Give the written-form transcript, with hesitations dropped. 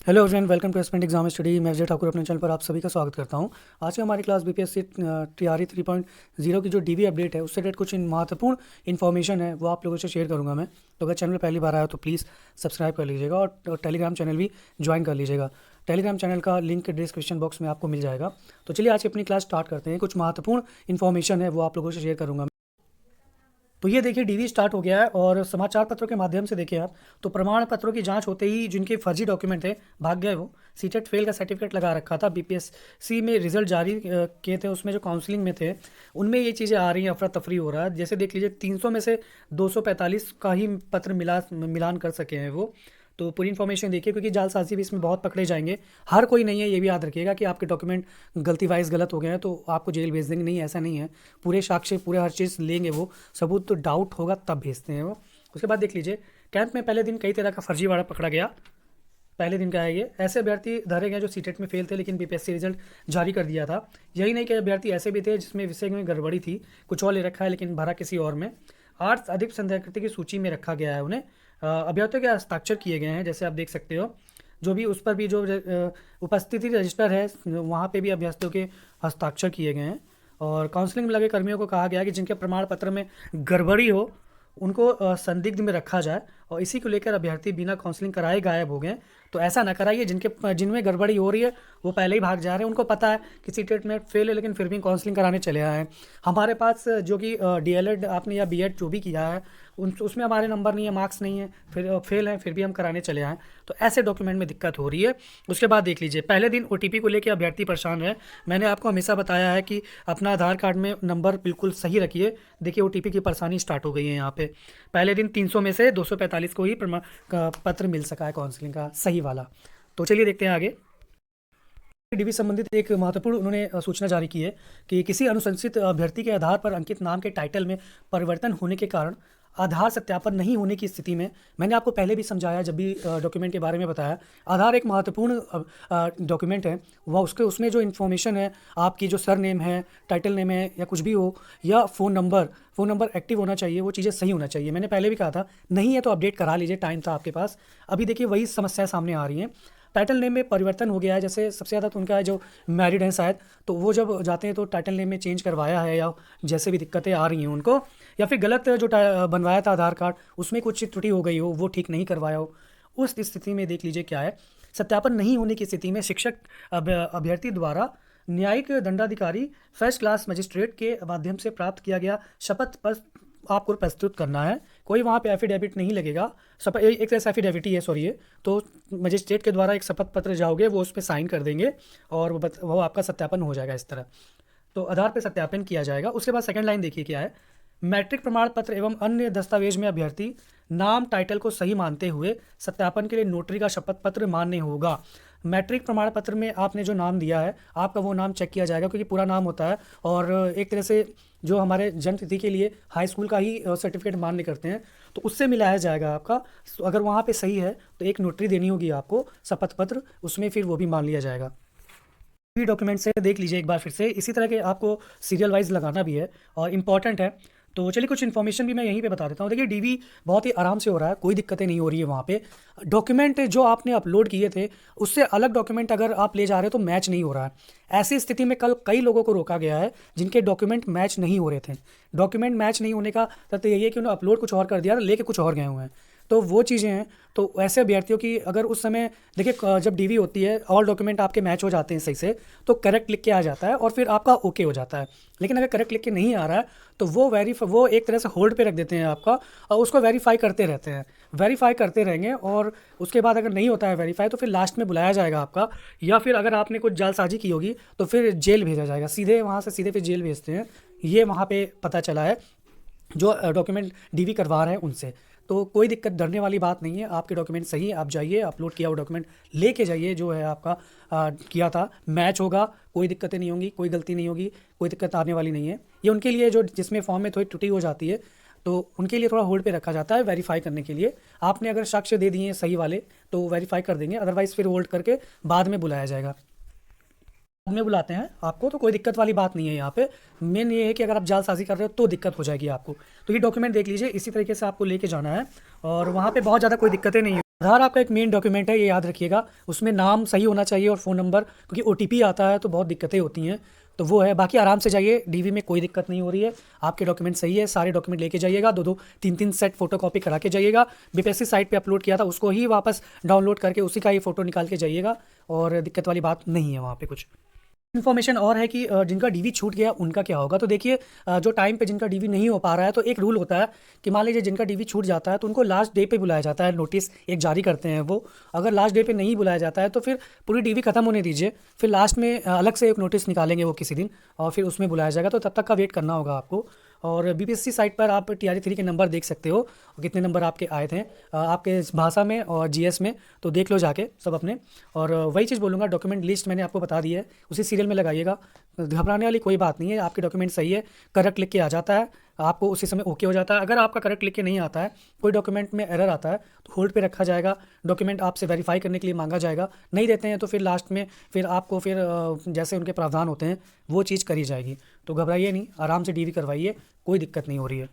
Hello everyone, welcome to aspirant exam study. मैं विजय ठाकुर अपने channel पर आप सभी का स्वागत करता हूं। आज की हमारी क्लास बीपीएससी टीआरई 3.0 की जो डीवी अपडेट है उससे रिलेटेड कुछ महत्वपूर्ण इन्फॉर्मेशन है वो आप लोगों से शेयर करूंगा मैं। तो अगर चैनल पहली बार आया तो प्लीज़ सब्सक्राइब कर लीजिएगा और टेलीग्राम चैनल भी ज्वाइन कर लीजिएगा। टेलीग्राम चैनल का लिंक डिस्क्रिप्शन बॉक्स में आपको मिल जाएगा। तो चलिए आज की अपनी क्लास स्टार्ट करते हैं। कुछ महत्वपूर्ण इन्फॉर्मेशन है वो आप लोगों से शेयर करूँगा। तो ये देखिए डीवी स्टार्ट हो गया है और समाचार पत्रों के माध्यम से देखिए आप, तो प्रमाण पत्रों की जांच होते ही जिनके फर्जी डॉक्यूमेंट थे भाग गए। वो सीटेट फेल का सर्टिफिकेट लगा रखा था, बीपीएससी में रिजल्ट जारी किए थे, उसमें जो काउंसलिंग में थे उनमें ये चीज़ें आ रही हैं, अफरा तफरी हो रहा है। जैसे देख लीजिए 300 में से 245 का ही पत्र मिलान कर सके हैं वो। तो पूरी इन्फॉर्मेशन देखिए क्योंकि जालसाजी भी इसमें बहुत पकड़े जाएंगे। हर कोई नहीं है, ये भी याद रखिएगा कि आपके डॉक्यूमेंट गलती वाइज गलत हो गए हैं तो आपको जेल भेज देंगे, नहीं ऐसा नहीं है। पूरे साक्ष्य पूरे हर चीज़ लेंगे वो, सबूत तो डाउट होगा तब भेजते हैं वो। उसके बाद देख लीजिए कैंप में पहले दिन कई तरह का फर्जीवाड़ा पकड़ा गया। पहले दिन का है ये, ऐसे अभ्यर्थी धरे गए जो सीटेट में फेल थे लेकिन बीपीएससी रिजल्ट जारी कर दिया था। यही नहीं कि अभ्यर्थी ऐसे भी थे जिसमें विषय में गड़बड़ी थी, कुछ और ले रखा है लेकिन भरा किसी और में। 8 अधिक संदेहकृत की सूची में रखा गया है उन्हें। अभ्यर्थियों के हस्ताक्षर किए गए हैं, जैसे आप देख सकते हो। जो भी उस पर भी जो उपस्थिति रजिस्टर है वहाँ पे भी अभ्यर्थियों के हस्ताक्षर किए गए हैं। और काउंसलिंग में लगे कर्मियों को कहा गया है कि जिनके प्रमाण पत्र में गड़बड़ी हो उनको संदिग्ध में रखा जाए, और इसी को लेकर अभ्यर्थी बिना काउंसलिंग कराए गायब हो गए। तो ऐसा ना कराइए, जिनमें गड़बड़ी हो रही है वो पहले ही भाग जा रहे हैं। उनको पता है कि सीटेट में फेल है लेकिन फिर भी काउंसलिंग कराने चले आए हैं। हमारे पास जो कि डीएलएड आपने या बीएड जो भी किया है उसमें हमारे नंबर नहीं है, मार्क्स नहीं है, फिर फेल हैं फिर भी हम कराने चले आए। तो ऐसे डॉक्यूमेंट में दिक्कत हो रही है। उसके बाद देख लीजिए पहले दिन ओटीपी को लेकर अभ्यर्थी परेशान है। मैंने आपको हमेशा बताया है कि अपना आधार कार्ड में नंबर बिल्कुल सही रखिए। देखिए ओटीपी की परेशानी स्टार्ट हो गई है यहाँ पे। पहले दिन 300 में से 245 को ही पत्र मिल सका है काउंसलिंग का सही वाला। तो चलिए देखते हैं आगे। डीवी संबंधित एक महत्वपूर्ण उन्होंने सूचना जारी की है कि किसी अनुशंसित अभ्यर्थी के आधार पर अंकित नाम के टाइटल में परिवर्तन होने के कारण आधार सत्यापन नहीं होने की स्थिति में, मैंने आपको पहले भी समझाया जब भी डॉक्यूमेंट के बारे में बताया, आधार एक महत्वपूर्ण डॉक्यूमेंट है। वह उसमें जो इन्फॉर्मेशन है, आपकी जो सर नेम है, टाइटल नेम है या कुछ भी हो, या फ़ोन नंबर एक्टिव होना चाहिए, वो चीज़ें सही होना चाहिए। मैंने पहले भी कहा था, नहीं है तो अपडेट करा लीजिए, टाइम था आपके पास। अभी देखिए वही समस्याएं सामने आ रही हैं। टाइटल नेम में परिवर्तन हो गया है, जैसे सबसे ज़्यादा तो उनका है जो मैरिड हैं शायद, तो वो जब जाते हैं तो टाइटल नेम में चेंज करवाया है, या जैसे भी दिक्कतें आ रही हैं उनको, या फिर गलत जो बनवाया था आधार कार्ड उसमें कुछ त्रुटि हो गई हो, वो ठीक नहीं करवाया हो, उस स्थिति में देख लीजिए क्या है। सत्यापन नहीं होने की स्थिति में शिक्षक अभ्यर्थी द्वारा न्यायिक दंडाधिकारी फर्स्ट क्लास मजिस्ट्रेट के माध्यम से प्राप्त किया गया शपथ पत्र आपको प्रस्तुत करना है। कोई वहाँ पे एफिडेविट नहीं लगेगा, एक तरह से एफिडेविट ही है, सॉरी ये तो मजिस्ट्रेट के द्वारा एक शपथ पत्र जाओगे, वो उस पर साइन कर देंगे और वो आपका सत्यापन हो जाएगा। इस तरह तो आधार पर सत्यापन किया जाएगा। उसके बाद सेकंड लाइन देखिए क्या है। मैट्रिक प्रमाण पत्र एवं अन्य दस्तावेज में अभ्यर्थी नाम टाइटल को सही मानते हुए सत्यापन के लिए नोटरी का शपथ पत्र मान्य होगा। मैट्रिक प्रमाण पत्र में आपने जो नाम दिया है आपका वो नाम चेक किया जाएगा, क्योंकि पूरा नाम होता है, और एक तरह से जो हमारे जन्म तिथि के लिए हाई स्कूल का ही सर्टिफिकेट मान्य करते हैं, तो उससे मिलाया जाएगा आपका। अगर वहाँ पे सही है तो एक नोटरी देनी होगी आपको शपथ पत्र, उसमें फिर वो भी मान लिया जाएगा। भी डॉक्यूमेंट से देख लीजिए एक बार फिर से, इसी तरह के आपको सीरियल वाइज लगाना भी है और इम्पॉर्टेंट है। तो चलिए कुछ इन्फॉर्मेशन भी मैं यहीं पे बता देता हूँ। देखिए डीवी बहुत ही आराम से हो रहा है, कोई दिक्कतें नहीं हो रही है वहाँ पे। डॉक्यूमेंट जो आपने अपलोड किए थे उससे अलग डॉक्यूमेंट अगर आप ले जा रहे हो तो मैच नहीं हो रहा है। ऐसी स्थिति में कल कई लोगों को रोका गया है जिनके डॉक्यूमेंट मैच नहीं हो रहे थे। डॉक्यूमेंट मैच नहीं होने का तथ्य यही है कि उन्होंने अपलोड कुछ और कर दिया, लेके कुछ और गए हुए हैं। तो वो चीज़ें हैं। तो ऐसे अभ्यर्थियों की अगर उस समय देखिए जब डीवी होती है ऑल डॉक्यूमेंट आपके मैच हो जाते हैं सही से, तो करेक्ट लिख के आ जाता है और फिर आपका ओके हो जाता है। लेकिन अगर करेक्ट लिख के नहीं आ रहा है तो वो एक तरह से होल्ड पे रख देते हैं आपका, और उसको वेरीफाई करते रहते हैं, वेरीफाई करते रहेंगे। और उसके बाद अगर नहीं होता है वेरीफाई तो फिर लास्ट में बुलाया जाएगा आपका, या फिर अगर आपने कुछ जालसाजी की होगी तो फिर जेल भेजा जाएगा, सीधे वहाँ से सीधे फिर जेल भेजते हैं। ये वहाँ पे पता चला है जो डॉक्यूमेंट डीवी करवा रहे हैं उनसे। तो कोई दिक्कत डरने वाली बात नहीं है, आपके डॉक्यूमेंट सही है, आप जाइए अपलोड किया हुआ डॉक्यूमेंट लेके जाइए, जो है आपका किया था मैच होगा, कोई दिक्कतें नहीं होंगी, कोई गलती नहीं होगी, कोई दिक्कत आने वाली नहीं है। ये उनके लिए जो जिसमें फॉर्म में थोड़ी त्रुटि हो जाती है तो उनके लिए थोड़ा होल्ड पे रखा जाता है वेरीफाई करने के लिए। आपने अगर साक्ष्य दे दिए सही वाले तो वेरीफाई कर देंगे, अदरवाइज़ फिर होल्ड करके बाद में बुलाया जाएगा। में बुलाते हैं आपको, तो कोई दिक्कत वाली बात नहीं है यहाँ पे। मेन ये है कि अगर आप जालसाजी कर रहे हो तो दिक्कत हो जाएगी आपको। तो ये डॉक्यूमेंट देख लीजिए, इसी तरीके से आपको लेके जाना है और वहाँ पे बहुत ज़्यादा कोई दिक्कतें नहीं आधार आपका एक मेन डॉक्यूमेंट है, ये याद रखिएगा। उसमें नाम सही होना चाहिए और फ़ोन नंबर, क्योंकि ओटीपी आता है तो बहुत दिक्कतें होती हैं। तो वो है, बाकी आराम से जाइए, डीवी में कोई दिक्कत नहीं हो रही है। आपके डॉक्यूमेंट सही है, सारे डॉक्यूमेंट लेके जाइएगा, 2-2 3-3 सेट फोटोकॉपी करा के जाइएगा। बीपीएससी साइट पे अपलोड किया था उसको ही वापस डाउनलोड करके उसी का ही फ़ोटो निकाल के जाइएगा, और दिक्कत वाली बात नहीं है वहाँ पे कुछ। इन्फॉर्मेशन और है कि जिनका डीवी छूट गया उनका क्या होगा। तो देखिए, जो टाइम पे जिनका डीवी नहीं हो पा रहा है, तो एक रूल होता है कि मान लीजिए जिनका डीवी छूट जाता है तो उनको लास्ट डे पे बुलाया जाता है, नोटिस एक जारी करते हैं वो। अगर लास्ट डे पे नहीं बुलाया जाता है तो फिर पूरी डीवी खत्म होने दीजिए, फिर लास्ट में अलग से एक नोटिस निकालेंगे वो किसी दिन, और फिर उसमें बुलाया जाएगा। तो तब तक का वेट करना होगा आपको। और बीपीएससी साइट पर आप टीआरई 3 के नंबर देख सकते हो, और कितने नंबर आपके आए थे आपके भाषा में और जीएस में, तो देख लो जाके सब अपने। और वही चीज़ बोलूँगा, डॉक्यूमेंट लिस्ट मैंने आपको बता दी है, उसी सीरियल में लगाइएगा। घबराने वाली कोई बात नहीं है, आपके डॉक्यूमेंट सही है, करेक्ट लिख के आ जाता है, आपको उसी समय ओके हो जाता है। अगर आपका करेक्ट लिख के नहीं आता है, कोई डॉक्यूमेंट में एरर आता है, तो होल्ड पे रखा जाएगा, डॉक्यूमेंट आपसे वेरीफाई करने के लिए मांगा जाएगा। नहीं देते हैं तो फिर लास्ट में फिर आपको फिर जैसे उनके प्रावधान होते हैं वो चीज़ करी जाएगी। तो घबराइए नहीं, आराम से डीवी करवाइए, कोई दिक्कत नहीं हो रही है।